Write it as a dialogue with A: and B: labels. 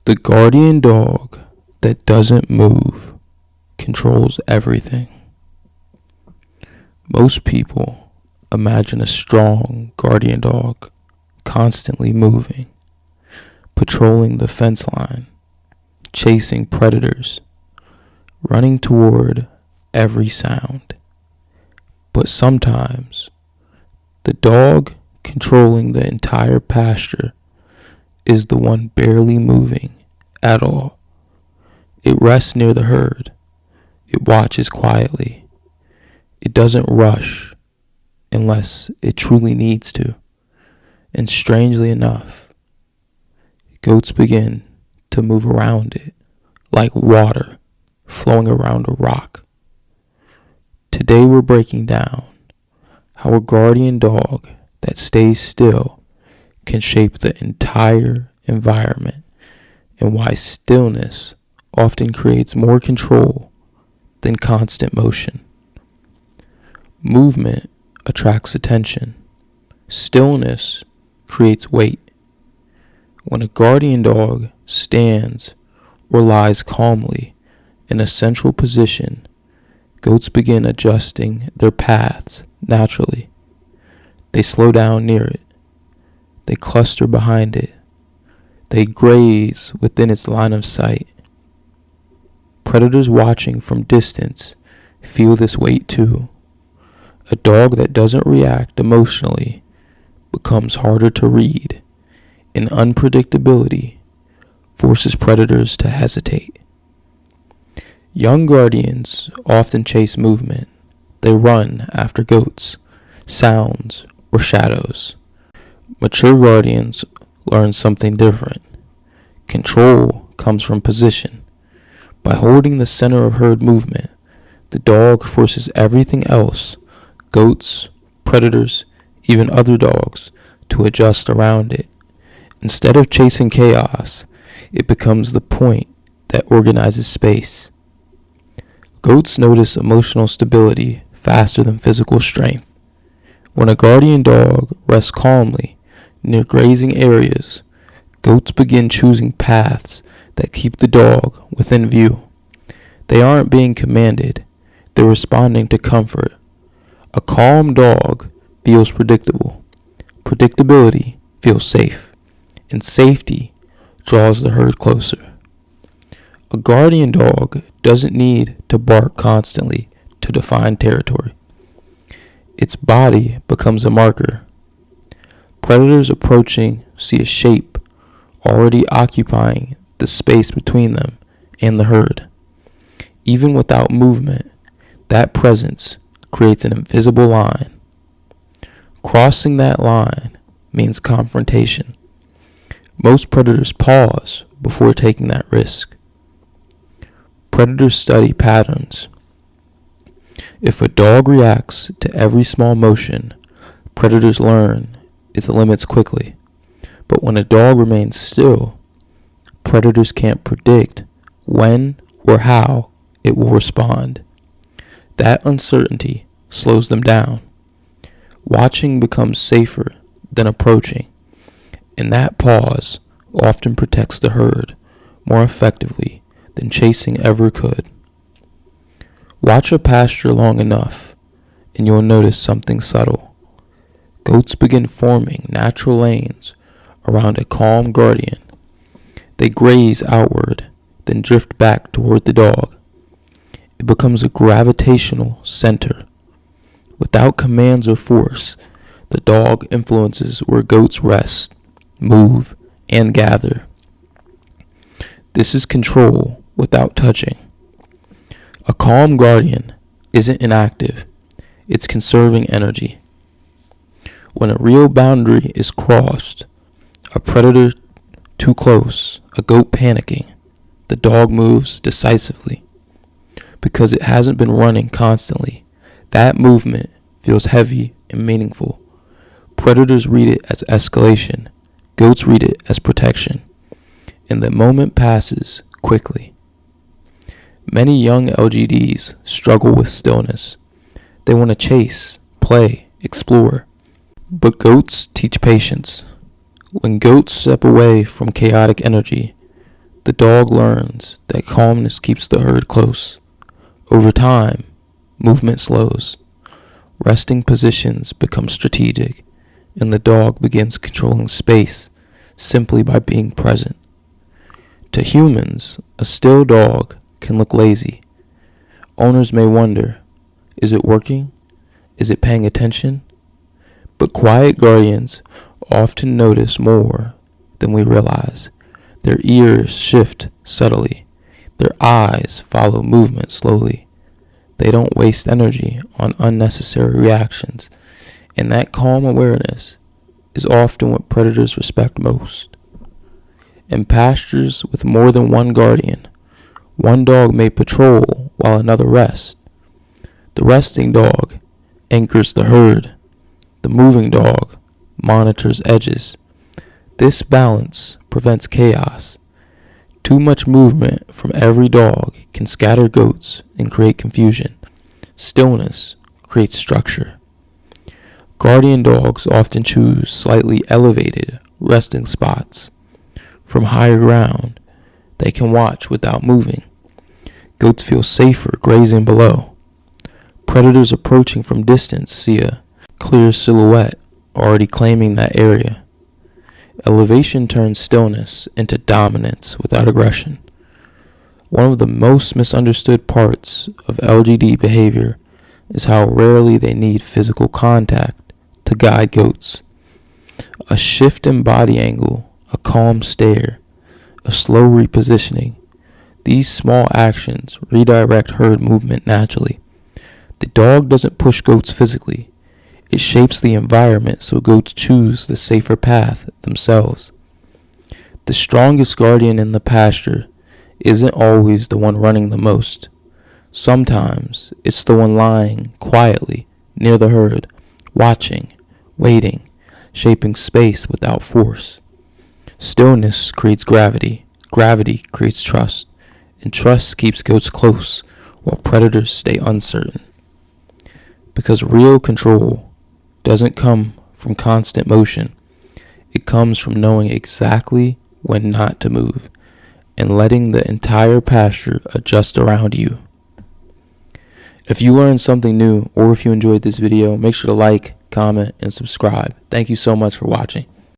A: The guardian dog that doesn't move controls everything. Most people imagine a strong guardian dog constantly moving, patrolling the fence line, chasing predators, running toward every sound. But sometimes, the dog controlling the entire pasture is the one barely moving at all. It rests near the herd. It watches quietly. It doesn't rush unless it truly needs to. And strangely enough, goats begin to move around it like water flowing around a rock. Today we're breaking down how a guardian dog that stays still can shape the entire environment, and why stillness often creates more control than constant motion. Movement attracts attention. Stillness creates weight. When a guardian dog stands or lies calmly in a central position, goats begin adjusting their paths naturally. They slow down near it. They cluster behind it. They graze within its line of sight. Predators watching from distance feel this weight too. A dog that doesn't react emotionally becomes harder to read, and unpredictability forces predators to hesitate. Young guardians often chase movement. They run after goats, sounds, or shadows. Mature guardians learn something different. Control comes from position. By holding the center of herd movement, the dog forces everything else, goats, predators, even other dogs, to adjust around it. Instead of chasing chaos, it becomes the point that organizes space. Goats notice emotional stability faster than physical strength. When a guardian dog rests calmly near grazing areas, goats begin choosing paths that keep the dog within view. They aren't being commanded, they're responding to comfort. A calm dog feels predictable. Predictability feels safe, and safety draws the herd closer. A guardian dog doesn't need to bark constantly to define territory. Its body becomes a marker. Predators approaching see a shape already occupying the space between them and the herd. Even without movement, that presence creates an invisible line. Crossing that line means confrontation. Most predators pause before taking that risk. Predators study patterns. If a dog reacts to every small motion, predators learn its limits quickly. But when a dog remains still, predators can't predict when or how it will respond. That uncertainty slows them down. Watching becomes safer than approaching, and that pause often protects the herd more effectively than chasing ever could. Watch a pasture long enough, and you'll notice something subtle. Goats begin forming natural lanes around a calm guardian. They graze outward, then drift back toward the dog. It becomes a gravitational center. Without commands or force, the dog influences where goats rest, move, and gather. This is control without touching. A calm guardian isn't inactive, it's conserving energy. When a real boundary is crossed, a predator too close, a goat panicking, the dog moves decisively. Because it hasn't been running constantly, that movement feels heavy and meaningful. Predators read it as escalation, goats read it as protection, and the moment passes quickly. Many young LGDs struggle with stillness. They want to chase, play, explore. But goats teach patience. When goats step away from chaotic energy, The dog learns that calmness keeps the herd close. Over time, movement slows. Resting positions become strategic, and the dog begins controlling space simply by being present. To humans, a still dog can look lazy. Owners may wonder, is it working? Is it paying attention? But quiet guardians often notice more than we realize. Their ears shift subtly. Their eyes follow movement slowly. They don't waste energy on unnecessary reactions. And that calm awareness is often what predators respect most. In pastures with more than one guardian, one dog may patrol while another rests. The resting dog anchors the herd. The moving dog monitors edges. This balance prevents chaos. Too much movement from every dog can scatter goats and create confusion. Stillness creates structure. Guardian dogs often choose slightly elevated resting spots. From higher ground, they can watch without moving. Goats feel safer grazing below. Predators approaching from distance see a clear silhouette already claiming that area. Elevation turns stillness into dominance without aggression. One of the most misunderstood parts of LGD behavior is how rarely they need physical contact to guide goats. A shift in body angle, a calm stare, a slow repositioning. These small actions redirect herd movement naturally. The dog doesn't push goats physically. It shapes the environment so goats choose the safer path themselves. The strongest guardian in the pasture isn't always the one running the most. Sometimes it's the one lying quietly near the herd, watching, waiting, shaping space without force. Stillness creates gravity. Gravity creates trust. And trust keeps goats close while predators stay uncertain. Because real control doesn't come from constant motion. It comes from knowing exactly when not to move and letting the entire pasture adjust around you. If you learned something new or if you enjoyed this video, make sure to like, comment, and subscribe. Thank you so much for watching.